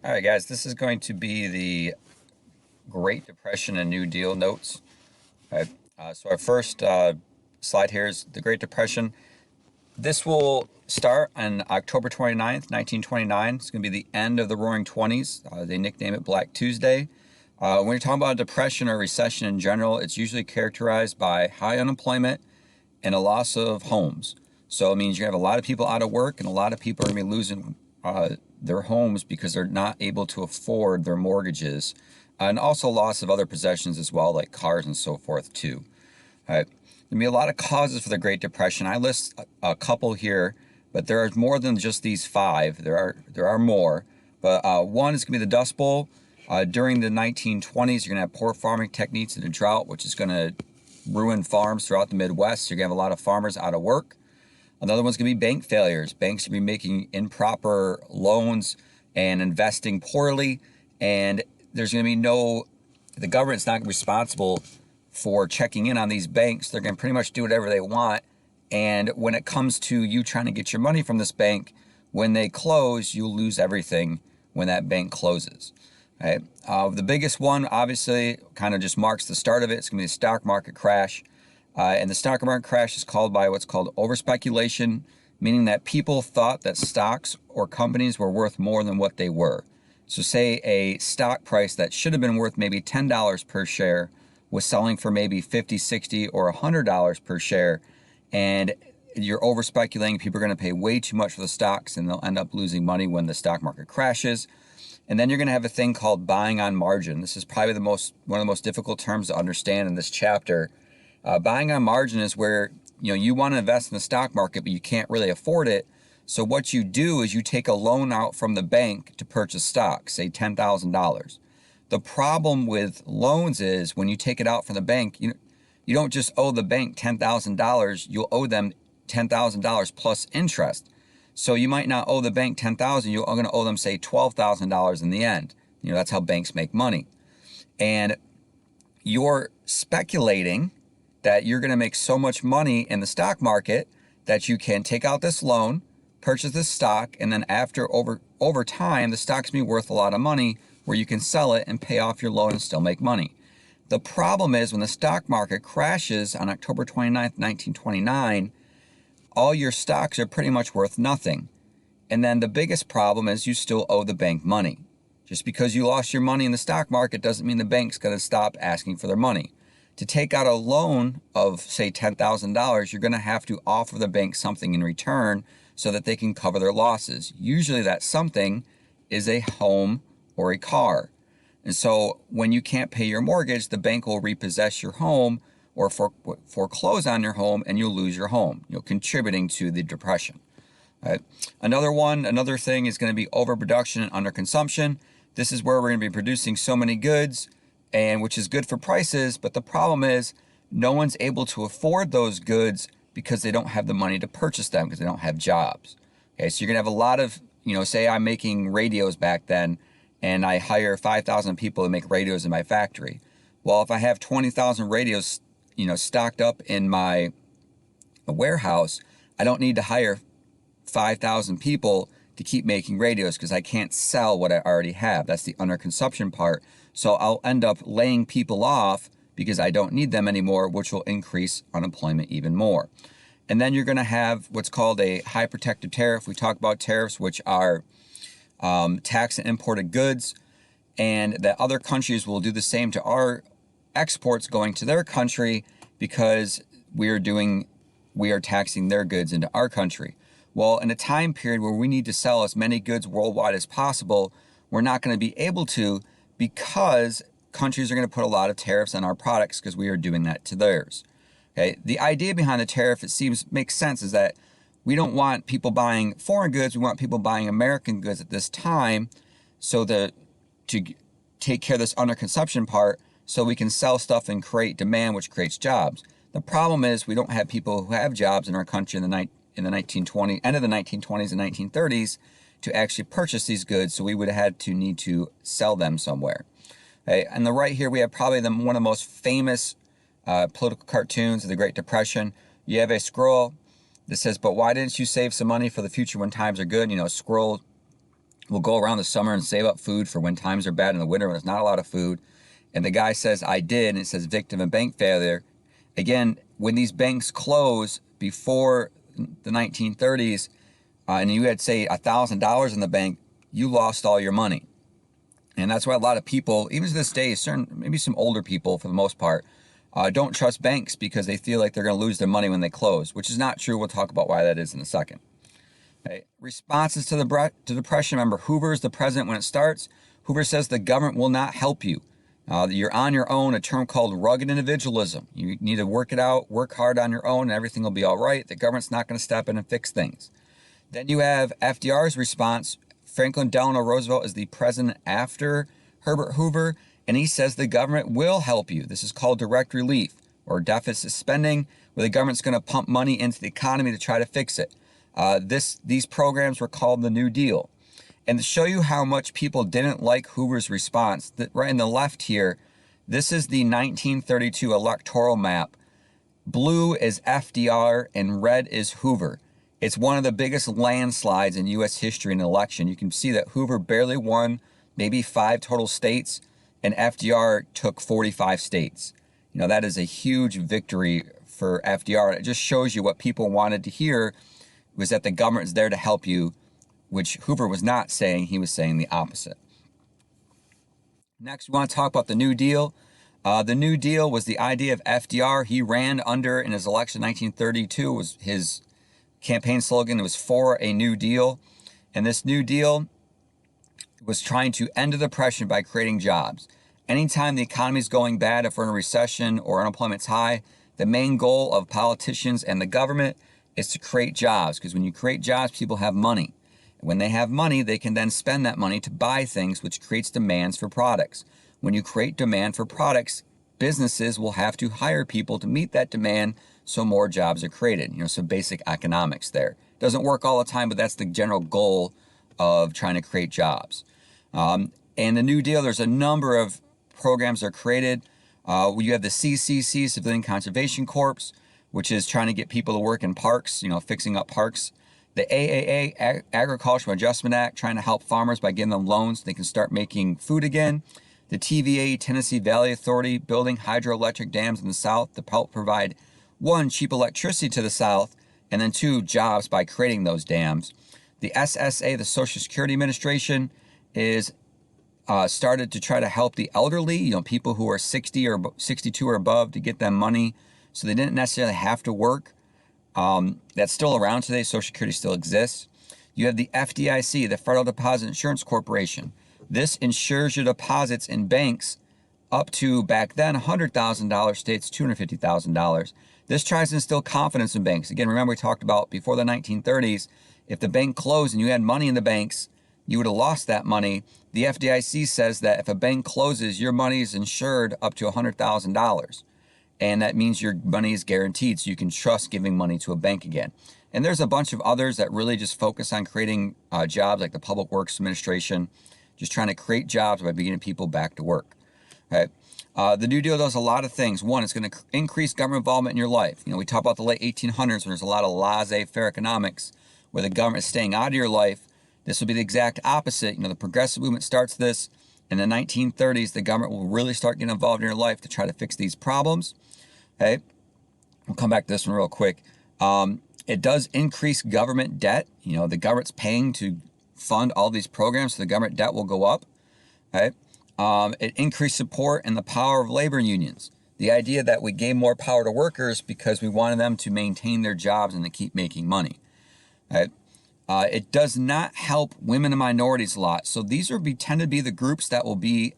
All right, guys, this is going to be the Great Depression and New Deal notes. All right, so our first slide here is the Great Depression. This will start on October 29th, 1929. It's going to be the end of the Roaring Twenties. They nickname it Black Tuesday. When you're talking about a depression or recession in general, it's usually characterized by high unemployment and a loss of homes. So it means you have a lot of people out of work and a lot of people are going to be losing their homes because they're not able to afford their mortgages, and also loss of other possessions as well, like cars and so forth too. All right. There'll be a lot of causes for the Great Depression. I list a couple here, but there are more than just these five. There are more, but one is going to be the Dust Bowl. During the 1920s, you're going to have poor farming techniques in a drought, which is going to ruin farms throughout the Midwest. You're going to have a lot of farmers out of work. Another one's going to be bank failures. Banks are going to be making improper loans and investing poorly, and there's going to be the government's not responsible for checking in on these banks. They're going to pretty much do whatever they want, and when it comes to you trying to get your money from this bank, when they close, you'll lose everything when that bank closes. Right? The biggest one, obviously, kind of just marks the start of it. It's going to be the stock market crash. And the stock market crash is called by what's called overspeculation, meaning that people thought that stocks or companies were worth more than what they were. So say a stock price that should have been worth maybe $10 per share was selling for maybe $50, $60, or $100 per share, and you're overspeculating. People are going to pay way too much for the stocks, and they'll end up losing money when the stock market crashes. And then you're going to have a thing called buying on margin. This is probably one of the most difficult terms to understand in this chapter. Buying on margin is where you want to invest in the stock market, but you can't really afford it. So what you do is you take a loan out from the bank to purchase stock, say $10,000. The problem with loans is when you take it out from the bank, you don't just owe the bank $10,000. You'll owe them $10,000 plus interest. So you might not owe the bank $10,000. You're going to owe them, say, $12,000 in the end. That's how banks make money. And you're speculating that you're going to make so much money in the stock market that you can take out this loan, purchase this stock, and then over time, the stock's going to be worth a lot of money where you can sell it and pay off your loan and still make money. The problem is when the stock market crashes on October 29th, 1929, all your stocks are pretty much worth nothing. And then the biggest problem is you still owe the bank money. Just because you lost your money in the stock market doesn't mean the bank's going to stop asking for their money. To take out a loan of, say, $10,000, you're going to have to offer the bank something in return so that they can cover their losses. Usually that something is a home or a car. And so when you can't pay your mortgage, the bank will repossess your home or foreclose on your home, and you'll lose your home, contributing to the depression. Right? Another thing is going to be overproduction and underconsumption. This is where we're going to be producing so many goods, and which is good for prices, but the problem is no one's able to afford those goods because they don't have the money to purchase them because they don't have jobs. Okay, so you're gonna have a lot of, say I'm making radios back then and I hire 5,000 people to make radios in my factory. Well, if I have 20,000 radios, stocked up in my warehouse, I don't need to hire 5,000 people to keep making radios because I can't sell what I already have. That's the underconsumption part. So I'll end up laying people off because I don't need them anymore, which will increase unemployment even more. And then you're going to have what's called a high protective tariff. We talk about tariffs, which are tax and imported goods, and that other countries will do the same to our exports going to their country because we are taxing their goods into our country. Well, in a time period where we need to sell as many goods worldwide as possible, we're not going to be able to because countries are going to put a lot of tariffs on our products because we are doing that to theirs. Okay, the idea behind the tariff, it seems, makes sense, is that we don't want people buying foreign goods. We want people buying American goods at this time to take care of this underconsumption part so we can sell stuff and create demand, which creates jobs. The problem is we don't have people who have jobs in our country in the 1920s, end of the 1920s and 1930s to actually purchase these goods, so we would have need to sell them somewhere. Okay, on the right here, we have probably one of the most famous political cartoons of the Great Depression. You have a squirrel that says, "But why didn't you save some money for the future when times are good?" Squirrel will go around the summer and save up food for when times are bad in the winter when there's not a lot of food. And the guy says, I did, and it says victim of bank failure. Again, when these banks close before the 1930s, and you had, say, $1,000 in the bank, you lost all your money. And that's why a lot of people, even to this day, maybe some older people for the most part, don't trust banks because they feel like they're going to lose their money when they close, which is not true. We'll talk about why that is in a second. Okay. Responses to depression. Remember, Hoover is the president when it starts. Hoover says the government will not help you. You're on your own, a term called rugged individualism. You need to work it out, work hard on your own, and everything will be all right. The government's not going to step in and fix things. Then you have FDR's response. Franklin Delano Roosevelt is the president after Herbert Hoover, and he says the government will help you. This is called direct relief or deficit spending, where the government's going to pump money into the economy to try to fix it. These programs were called the New Deal. And to show you how much people didn't like Hoover's response, right in the left here, this is the 1932 electoral map. Blue is FDR and red is Hoover. It's one of the biggest landslides in U.S. history in an election. You can see that Hoover barely won maybe 5 total states, and FDR took 45 states. You know, that is a huge victory for FDR. It just shows you what people wanted to hear was that the government is there to help you, which Hoover was not saying. He was saying the opposite. Next, we want to talk about the New Deal. The New Deal was the idea of FDR. He ran under, in his election in 1932, was his campaign slogan. It was for a New Deal. And this New Deal was trying to end the depression by creating jobs. Anytime the economy is going bad, if we're in a recession or unemployment's high, the main goal of politicians and the government is to create jobs, because when you create jobs, people have money. And when they have money, they can then spend that money to buy things, which creates demands for products. When you create demand for products, businesses will have to hire people to meet that demand, so more jobs are created. You know, some basic economics there. Doesn't work all the time, but that's the general goal of trying to create jobs. And the New Deal, there's a number of programs that are created. You have the CCC, Civilian Conservation Corps, which is trying to get people to work in parks, you know, fixing up parks. The AAA, Agricultural Adjustment Act, trying to help farmers by giving them loans so they can start making food again. The TVA, Tennessee Valley Authority, building hydroelectric dams in the South to help provide, 1, cheap electricity to the South, and then 2, jobs by creating those dams. The SSA, the Social Security Administration, is started to try to help the elderly, you know, people who are 60 or 62 or above, to get them money so they didn't necessarily have to work. That's still around today. Social Security still exists. You have the FDIC, the Federal Deposit Insurance Corporation. This insures your deposits in banks up to, back then, $100,000 states, $250,000. This tries to instill confidence in banks. Again, remember we talked about before the 1930s, if the bank closed and you had money in the banks, you would have lost that money. The FDIC says that if a bank closes, your money is insured up to $100,000. And that means your money is guaranteed, so you can trust giving money to a bank again. And there's a bunch of others that really just focus on creating jobs, like the Public Works Administration, just trying to create jobs by getting people back to work. Okay. The New Deal does a lot of things. 1, it's going to increase government involvement in your life. You know, we talk about the late 1800s when there's a lot of laissez-faire economics where the government is staying out of your life. This will be the exact opposite. You know, the progressive movement starts this. In the 1930s, the government will really start getting involved in your life to try to fix these problems. Okay, we'll come back to this one real quick. It does increase government debt. You know, the government's paying to fund all these programs, so the government debt will go up. Okay, it increased support and the power of labor unions. The idea that we gave more power to workers because we wanted them to maintain their jobs and to keep making money. Okay. It does not help women and minorities a lot. So these tend to be the groups that will be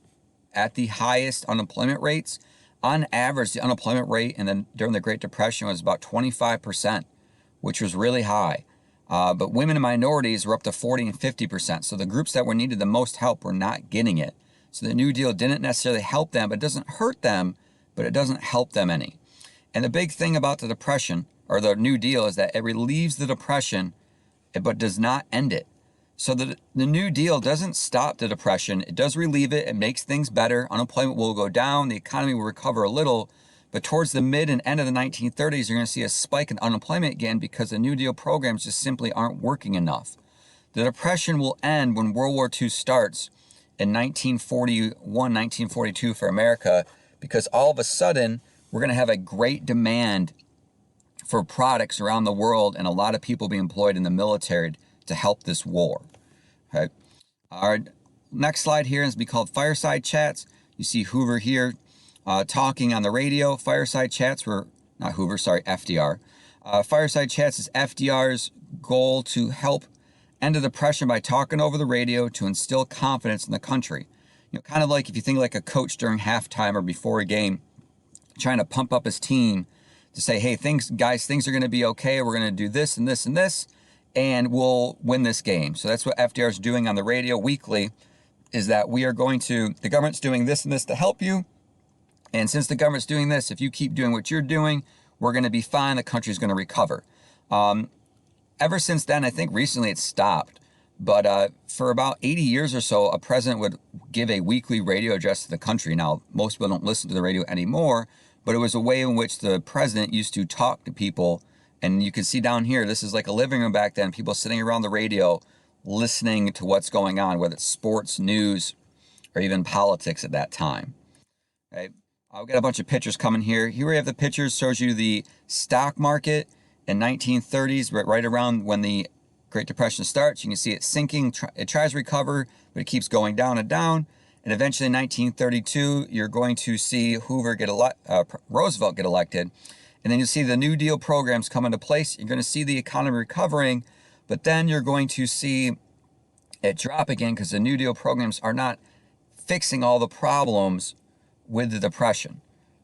at the highest unemployment rates. On average, the unemployment rate during the Great Depression was about 25%, which was really high. But women and minorities were up to 40 and 50%. So the groups that were needed the most help were not getting it. So the New Deal didn't necessarily help them. It doesn't hurt them, but it doesn't help them any. And the big thing about the Depression, or the New Deal, is that it relieves the Depression, but does not end it. So the New Deal doesn't stop the Depression. It does relieve it. It makes things better. Unemployment will go down. The economy will recover a little. But towards the mid and end of the 1930s, you're going to see a spike in unemployment again because the New Deal programs just simply aren't working enough. The Depression will end when World War II starts in 1941, 1942 for America, because all of a sudden we're going to have a great demand for products around the world and a lot of people being employed in the military to help this war. Okay. Our next slide here is called fireside chats. You see Hoover here talking on the radio. Fireside chats were, not Hoover, sorry, FDR. Fireside chats is FDR's goal to help end the Depression by talking over the radio to instill confidence in the country. You know, kind of like if you think like a coach during halftime or before a game, trying to pump up his team to say, hey, things are going to be okay. We're going to do this and this and this, and we'll win this game. So that's what FDR is doing on the radio weekly, is that the government's doing this and this to help you. And since the government's doing this, if you keep doing what you're doing, we're going to be fine. The country's going to recover. Ever since then, I think recently it's stopped. But for about 80 years or so, a president would give a weekly radio address to the country. Now, most people don't listen to the radio anymore, but it was a way in which the president used to talk to people. And you can see down here, this is like a living room back then, people sitting around the radio listening to what's going on, whether it's sports, news, or even politics at that time. Okay. I've got a bunch of pictures coming here. Here we have the pictures, shows you the stock market in 1930s, right around when the Great Depression starts. You can see it sinking. It tries to recover, but it keeps going down and down. And eventually in 1932, you're going to see Roosevelt get elected. And then you'll see the New Deal programs come into place. You're going to see the economy recovering, but then you're going to see it drop again because the New Deal programs are not fixing all the problems with the Depression.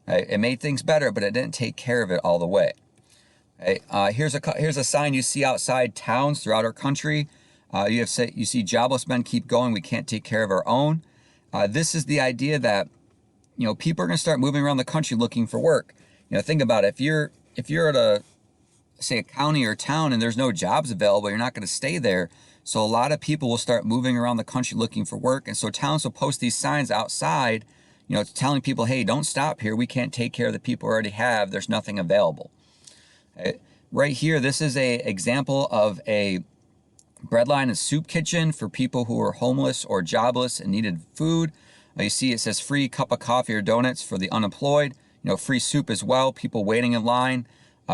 Right? It made things better, but it didn't take care of it all the way. Okay? Here's a sign you see outside towns throughout our country. You see jobless men keep going. We can't take care of our own. This is the idea that, you know, people are going to start moving around the country looking for work. You know, think about it. If you're at a county or town and there's no jobs available, you're not going to stay there. So a lot of people will start moving around the country looking for work. And so towns will post these signs outside, you know, telling people, hey, don't stop here. We can't take care of the people we already have. There's nothing available. Okay. Right here, this is an example of a breadline and soup kitchen for people who are homeless or jobless and needed food. You see it says free cup of coffee or donuts for the unemployed. You know, free soup as well. People waiting in line,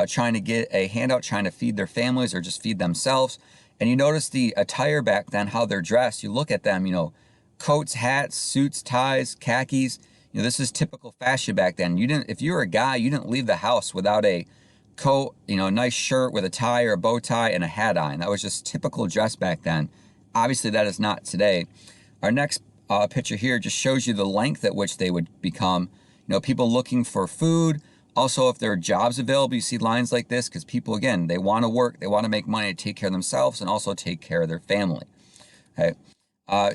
trying to get a handout, trying to feed their families or just feed themselves. And you notice the attire back then, how they're dressed. You look at them, you know, coats, hats, suits, ties, khakis. You know, this is typical fashion back then. If you were a guy, you didn't leave the house without a coat, you know, a nice shirt with a tie or a bow tie and a hat on. That was just typical dress back then. Obviously, that is not today. Our next picture here just shows you the length at which they would become. You know, people looking for food. Also, if there are jobs available, you see lines like this because people, again, they want to work, they want to make money to take care of themselves and also take care of their family. Okay.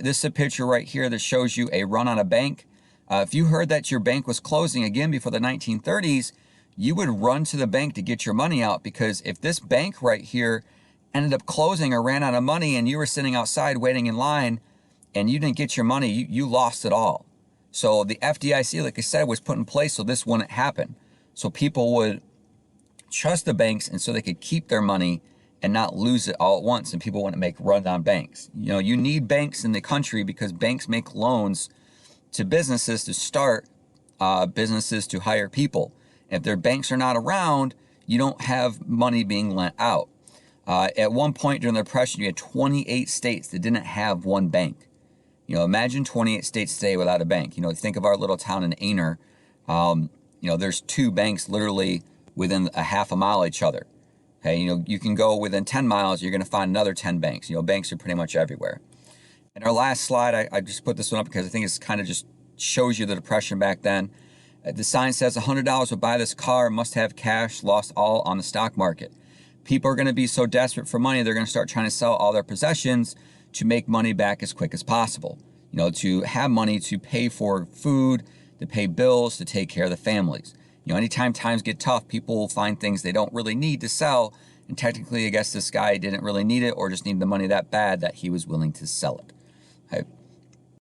This is a picture right here that shows you a run on a bank. If you heard that your bank was closing again before the 1930s, you would run to the bank to get your money out, because if this bank right here ended up closing or ran out of money and you were sitting outside waiting in line and you didn't get your money, you lost it all. So the FDIC, like I said, was put in place so this wouldn't happen. So people would trust the banks and so they could keep their money and not lose it all at once, and people wouldn't make runs on banks. You know, you need banks in the country because banks make loans to businesses to start businesses to hire people. If their banks are not around, you don't have money being lent out. At one point during the Depression, you had 28 states that didn't have one bank. You know, imagine 28 states today without a bank. You know, think of our little town in Aner. You know, there's two banks literally within a half a mile of each other. Okay, you know, you can go within 10 miles, you're going to find another 10 banks. You know, banks are pretty much everywhere. And our last slide, I just put this one up because I think it's kind of just shows you the Depression back then. The sign says $100 would buy this car, must have cash, lost all on the stock market. People are going to be so desperate for money, they're going to start trying to sell all their possessions to make money back as quick as possible. You know, to have money to pay for food, to pay bills, to take care of the families. You know, anytime times get tough, people will find things they don't really need to sell. And technically, I guess this guy didn't really need it or just needed the money that bad that he was willing to sell it. Okay.